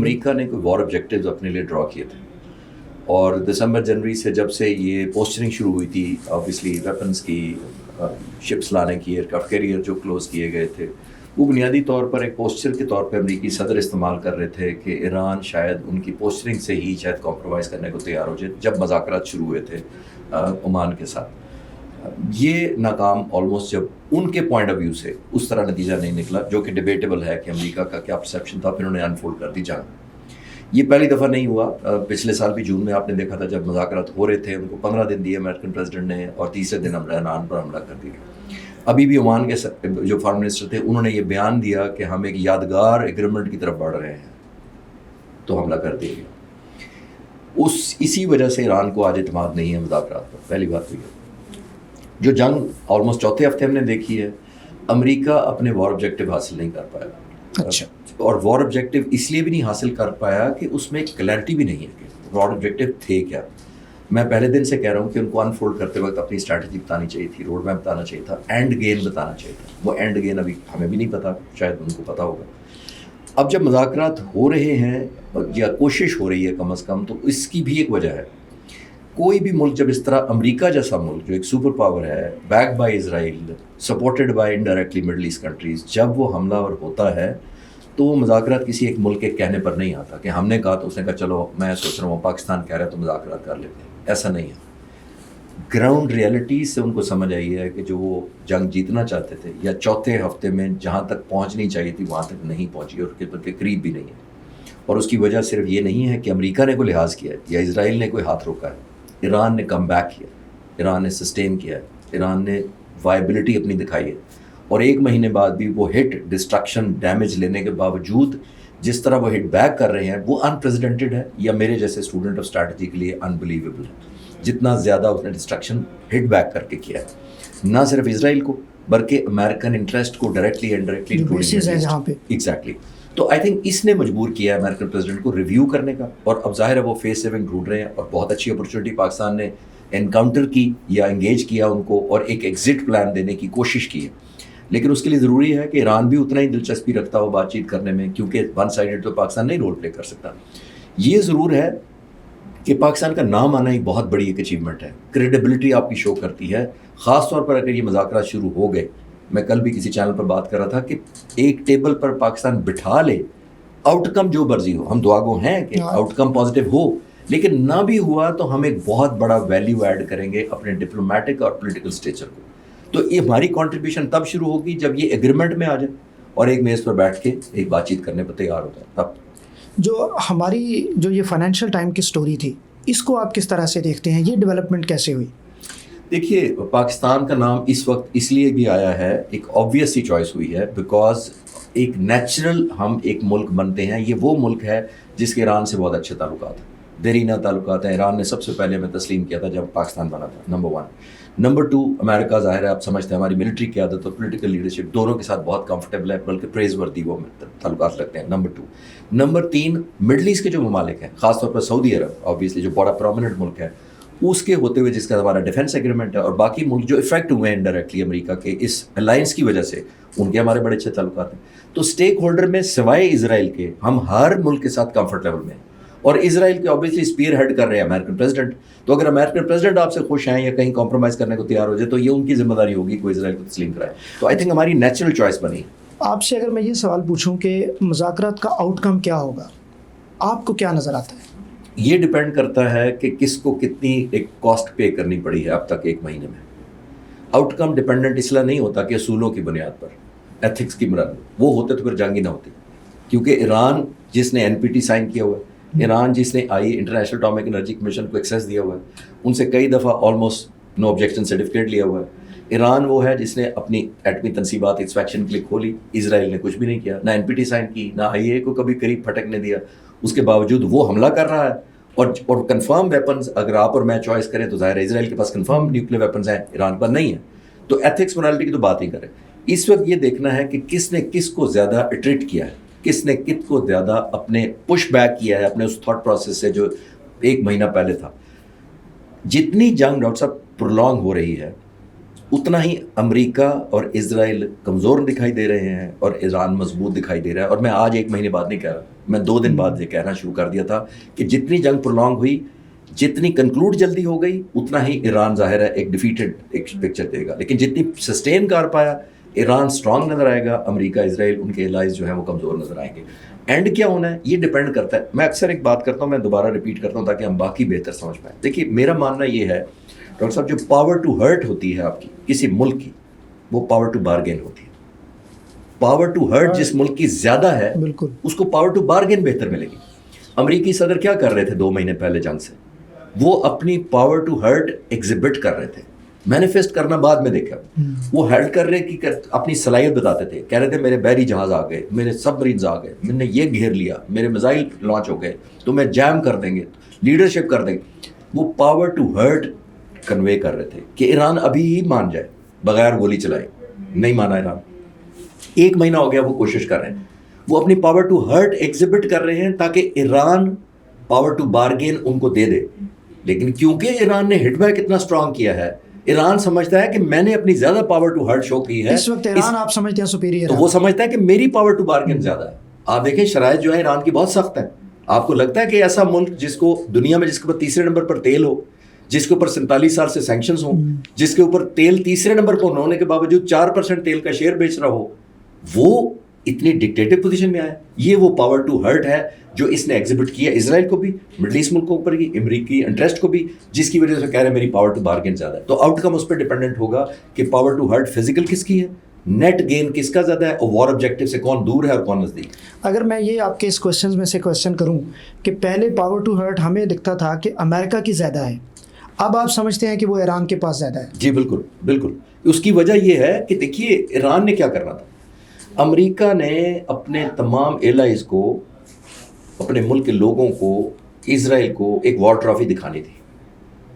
امریکہ نے کوئی وار آبجیکٹیوز اپنے لیے ڈرا کیے تھے اور دسمبر جنوری سے جب سے یہ پوسچرنگ شروع ہوئی تھی آبویسلی ویپنز کی شپس لانے کی ایئرکرافٹ کیریئر جو کلوز کیے گئے تھے وہ بنیادی طور پر ایک پوسچر کے طور پہ امریکی صدر استعمال کر رہے تھے کہ ایران شاید ان کی پوسچرنگ سے ہی شاید کمپرومائز کرنے کو تیار ہو جائے جب مذاکرات شروع ہوئے تھے عمان کے ساتھ. یہ ناکام آلموسٹ جب ان کے پوائنٹ آف ویو سے اس طرح نتیجہ نہیں نکلا جو کہ ڈیبیٹیبل ہے کہ امریکہ کا کیا پرسیپشن تھا. پھر انہوں نے انفولڈ کر دی جنگ. یہ پہلی دفعہ نہیں ہوا. پچھلے سال بھی جون میں آپ نے دیکھا تھا جب مذاکرات ہو رہے تھے ان کو 15 دن دیے امریکن پریزیڈنٹ نے اور تیسرے دن ایران پر حملہ کر دیا. ابھی بھی عمان کے جو فارن منسٹر تھے انہوں نے یہ بیان دیا کہ ہم ایک یادگار ایگریمنٹ کی طرف بڑھ رہے ہیں تو حملہ کر دیا گیا. اسی وجہ سے ایران کو آج اعتماد نہیں ہے مذاکرات پر. پہلی بات تو یہ جو جنگ آلموسٹ چوتھے ہفتے ہم نے دیکھی ہے امریکہ اپنے وار آبجیکٹیو حاصل نہیں کر پایا. اچھا. اور وار آبجیکٹیو اس لیے بھی نہیں حاصل کر پایا کہ اس میں ایک کلیئرٹی بھی نہیں ہے کہ وار آبجیکٹیو تھے کیا. میں پہلے دن سے کہہ رہا ہوں کہ ان کو انفولڈ کرتے وقت اپنی اسٹریٹجی بتانی چاہیے تھی, روڈ میپ بتانا چاہیے تھا, اینڈ گیم بتانا چاہیے تھا. وہ اینڈ گیم ابھی ہمیں بھی نہیں پتا, شاید ان کو پتا ہوگا. اب جب مذاکرات ہو رہے ہیں یا کوشش ہو رہی ہے کم از کم, تو اس کی بھی ایک وجہ ہے. کوئی بھی ملک جب اس طرح امریکہ جیسا ملک جو ایک سپر پاور ہے, back by Israel, supported by indirectly middle east countries, جب وہ حملہ اور ہوتا ہے تو وہ مذاکرات کسی ایک ملک کے کہنے پر نہیں آتا کہ ہم نے کہا تو اس نے کہا چلو میں سوچ رہا ہوں پاکستان کہہ رہا ہے تو مذاکرات کر لیتے ہیں. ایسا نہیں ہے. گراؤنڈ ریئلٹی سے ان کو سمجھ آئی ہے کہ جو وہ جنگ جیتنا چاہتے تھے یا چوتھے ہفتے میں جہاں تک پہنچنی چاہیے تھی وہاں تک نہیں پہنچی اور کے قریب بھی نہیں ہے. اور اس کی وجہ صرف یہ نہیں ہے کہ امریکہ نے کوئی لحاظ کیا ہے یا اسرائیل نے کوئی ہاتھ روکا ہے. ایران نے کم بیک کیا, ایران نے سسٹین کیا ہے, ایران نے وائبلٹی اپنی دکھائی ہے. اور ایک مہینے بعد بھی وہ ہٹ, ڈسٹرکشن, ڈیمیج لینے کے باوجود جس طرح وہ ہٹ بیک کر رہے ہیں وہ انپریزیڈنٹڈ ہے یا میرے جیسے اسٹوڈنٹ آف اسٹریٹجی کے لیے انبلیویبل ہے. جتنا زیادہ اس نے ڈسٹرکشن ہٹ بیک کر کے کیا ہے, نہ صرف اسرائیل کو بلکہ امریکن انٹرسٹ کو ڈائریکٹلی انڈائریکٹلی. ایگزیکٹلی. تو آئی تھنک اس نے مجبور کیا ہے امریکن پریزیڈنٹ کو ریویو کرنے کا. اور اب ظاہر ہے وہ فیس سیونگ ڈھونڈ رہے ہیں اور بہت اچھی اپرچونیٹی پاکستان نے انکاؤنٹر کی یا انگیج کیا ان کو اور ایک ایگزٹ پلان دینے کی کوشش کی ہے. لیکن اس کے لیے ضروری ہے کہ ایران بھی اتنا ہی دلچسپی رکھتا ہو بات چیت کرنے میں, کیونکہ ون سائیڈڈ تو پاکستان نہیں رول پلے کر سکتا. یہ ضرور ہے کہ پاکستان کا نام آنا ایک بہت بڑی ایک اچیومنٹ ہے, کریڈیبلٹی آپ کی شو کرتی ہے, خاص طور پر اگر یہ مذاکرات شروع ہو گئے. میں کل بھی کسی چینل پر بات کر رہا تھا کہ ایک ٹیبل پر پاکستان بٹھا لے, آؤٹ کم جو مرضی ہو, ہم دعا گو ہیں کہ آؤٹ کم پازیٹیو ہو, لیکن نہ بھی ہوا تو ہم ایک بہت بڑا ویلیو ایڈ کریں گے اپنے ڈپلومیٹک اور پولیٹیکل اسٹیچر کو. تو یہ ہماری کنٹریبیوشن تب شروع ہوگی جب یہ ایگریمنٹ میں آ جائے اور ایک میز پر بیٹھ کے ایک بات چیت کرنے پر تیار ہو جائے. تب جو ہماری جو یہ فائنینشیل ٹائم کی سٹوری تھی اس کو آپ کس طرح سے دیکھتے ہیں, یہ ڈیولپمنٹ کیسے ہوئی؟ دیکھیے, پاکستان کا نام اس وقت اس لیے بھی آیا ہے, ایک آبویس سی چوائس ہوئی ہے, بیکاز ایک نیچرل ہم ایک ملک بنتے ہیں. یہ وہ ملک ہے جس کے ایران سے بہت اچھے تعلقات ہیں, دیرینہ تعلقات ہیں. ایران نے سب سے پہلے ہمیں تسلیم کیا تھا جب پاکستان بنا تھا, نمبر 1. نمبر 2, امریکہ ظاہر ہے آپ سمجھتے ہیں ہماری ملٹری قیادت اور پولیٹیکل لیڈرشپ دونوں کے ساتھ بہت کمفرٹیبل ہے, بلکہ پریز وردی وہ تعلقات رکھتے ہیں. نمبر 2. نمبر 3, مڈل ایسٹ کے جو ممالک ہیں, خاص طور پر سعودی عرب آبویسلی جو بڑا پرومیننٹ ملک ہے, اس کے ہوتے ہوئے جس کا ہمارا ڈیفینس ایگریمنٹ ہے, اور باقی ملک جو افیکٹ ہوئے ہیں انڈائریکٹلی امریکہ کے اس الائنس کی وجہ سے, ان کے ہمارے بڑے اچھے تعلقات ہیں. تو اسٹیک ہولڈر میں سوائے اسرائیل کے ہم ہر ملک کے ساتھ کمفرٹ لیول میں ہیں, اور اسرائیل کے آبویسلی اسپیئر ہیڈ کر رہے ہیں امریکن پریزیڈنٹ. تو اگر امریکن پریزیڈنٹ آپ سے خوش ہیں یا کہیں کمپرومائز کرنے کو تیار ہو جائے تو یہ ان کی ذمہ داری ہوگی کوئی اسرائیل کو تسلیم کرائے. تو آئی تھنک ہماری نیچرل چوائس بنی. آپ سے اگر میں یہ سوال پوچھوں کہ مذاکرات کا آؤٹ کم کیا ہوگا, آپ کو کیا نظر آتا ہے؟ یہ ڈپینڈ کرتا ہے کہ کس کو کتنی ایک کاسٹ پے کرنی پڑی ہے اب تک ایک مہینے میں. آؤٹ کم ڈپینڈنٹ اس لیے نہیں ہوتا کہ اصولوں کی بنیاد پر, ایتھکس کی بنیاد پر. وہ ہوتے تو پھر جنگ ہی نہ ہوتی, کیونکہ ایران جس نے NPT سائن کیا ہوا ہے, ایران جس نے انٹرنیشنل اٹامک انرجی کمیشن کو ایکسیس دیا ہوا ہے, ان سے کئی دفعہ آلموسٹ نو آبجیکشن سرٹیفکیٹ لیا ہوا ہے. ایران وہ ہے جس نے اپنی ایٹمی تنصیبات انسپیکشن کے لیے کھولی. اسرائیل نے کچھ بھی نہیں کیا, نہ NPT سائن کی, نہ IA کو کبھی قریب پھٹکنے دیا. اس کے باوجود وہ حملہ کر رہا ہے. اور کنفرم ویپنز اگر آپ اور میں چوائس کریں تو ظاہر ہے اسرائیل کے پاس کنفرم نیوکلیر ویپنز ہیں, ایران پر نہیں ہے. تو ایتھکس مورالٹی کی تو بات ہی کریں. اس وقت یہ دیکھنا ہے کہ کس نے کس کو زیادہ اٹریٹ کیا ہے, کس نے کت کو زیادہ اپنے پش بیک کیا ہے اپنے اس تھاٹ پروسیس سے جو ایک مہینہ پہلے تھا. جتنی جنگ ڈاکٹر صاحب پرولونگ ہو رہی ہے اتنا ہی امریکہ اور اسرائیل کمزور دکھائی دے رہے ہیں اور ایران مضبوط دکھائی دے رہا ہے. اور میں آج 1 مہینے بعد نہیں کہہ رہا, میں 2 دن بعد یہ کہنا شروع کر دیا تھا کہ جتنی جنگ پرولونگ ہوئی, جتنی کنکلوڈ جلدی ہو گئی, اتنا ہی ایران ظاہر ہے ایک ڈیفیٹڈ ایک پکچر دے گا. لیکن جتنی سسٹین کر پایا ایران اسٹرانگ نظر آئے گا, امریکہ اسرائیل ان کے الائز جو ہیں وہ کمزور نظر آئیں گے. اینڈ کیا ہونا ہے یہ ڈپینڈ کرتا ہے. میں اکثر ایک بات کرتا ہوں, میں دوبارہ ریپیٹ کرتا ہوں تاکہ ہم باقی بہتر سمجھ پائیں. دیکھیے میرا ماننا یہ ہے ڈاکٹر صاحب, جو پاور ٹو ہرٹ ہوتی ہے آپ کی کسی ملک کی, وہ پاور ٹو بارگین ہوتی ہے. پاور ٹو ہرٹ جس ملک کی زیادہ ہے بالکل اس کو پاور ٹو بارگین بہتر ملے گی. امریکی صدر کیا کر رہے تھے 2 مہینے پہلے جنگ سے؟ وہ اپنی پاور ٹو ہرٹ ایگزیبٹ کر رہے تھے. مینیفیسٹ کرنا بعد میں دیکھا, وہ ہیلڈ کر رہے کہ اپنی صلاحیت بتاتے تھے. کہہ رہے تھے میرے بحری جہاز آ گئے, میرے سب مرینز آ گئے, میں نے یہ گھیر لیا, میرے میزائل لانچ ہو گئے, تو میں جیم کر دیں گے, لیڈرشپ کر دیں گے. وہ پاور ٹو ہرٹ کنوے کر رہے تھے کہ ایران ابھی ہی مان جائے بغیر گولی چلائے. نہیں مانا ایران, 1 مہینہ ہو گیا وہ کوشش کر رہے ہیں. وہ اپنی پاور ٹو ہرٹ ایگزیبٹ کر رہے ہیں تاکہ ایران پاور ٹو بارگین ان کو دے دے. لیکن کیونکہ ایران نے ہٹ بیک اتنا اسٹرانگ کیا ہے, ایران سمجھتا ہے کہ میں نے اپنی زیادہ پاور ٹو ہرٹ شو کی ہے. اس وقت ایران آپ سمجھتے ہیں سپیریئر, تو وہ سمجھتا ہے کہ میری پاور ٹو بارگین زیادہ ہے. آپ دیکھیں شرائط جو ہے ایران کی بہت سخت ہے. آپ کو لگتا ہے کہ ایسا ملک جس کو دنیا میں جس کے اوپر 3رے نمبر پر تیل ہو, جس کے اوپر 47 سال سے سینکشنز ہوں, جس کے اوپر تیل 3رے نمبر پر ہونے کے باوجود 4% تیل کا شیئر بیچ رہا ہو, وہ اتنی ڈکٹیٹو پوزیشن میں آیا. یہ وہ پاور ٹو ہرٹ ہے جو اس نے ایگزیبٹ کیا اسرائیل کو بھی, مڈل ایسٹ ملکوں پر بھی, امریکی انٹرسٹ کو بھی, جس کی وجہ سے کہہ رہے ہیں میری پاور ٹو بارگین زیادہ ہے. تو آؤٹ کم اس پہ ڈیپینڈنٹ ہوگا کہ پاور ٹو ہرٹ فزیکل کس کی ہے, نیٹ گین کس کا زیادہ ہے, اور وار آبجیکٹو سے کون دور ہے اور کون نزدیک. اگر میں یہ آپ کے اس کوشچنز میں سے کوشچن کروں کہ پہلے پاور ٹو ہرٹ ہمیں دکھتا تھا کہ امریکہ کی زیادہ ہے, اب آپ سمجھتے ہیں کہ وہ ایران کے پاس زیادہ ہے؟ جی بالکل بالکل. اس کی وجہ یہ ہے کہ دیکھیے ایران نے کیا کرنا تھا. امریکہ نے اپنے تمام ایلائز کو, اپنے ملک کے لوگوں کو, اسرائیل کو ایک وار ٹرافی دکھانی تھی.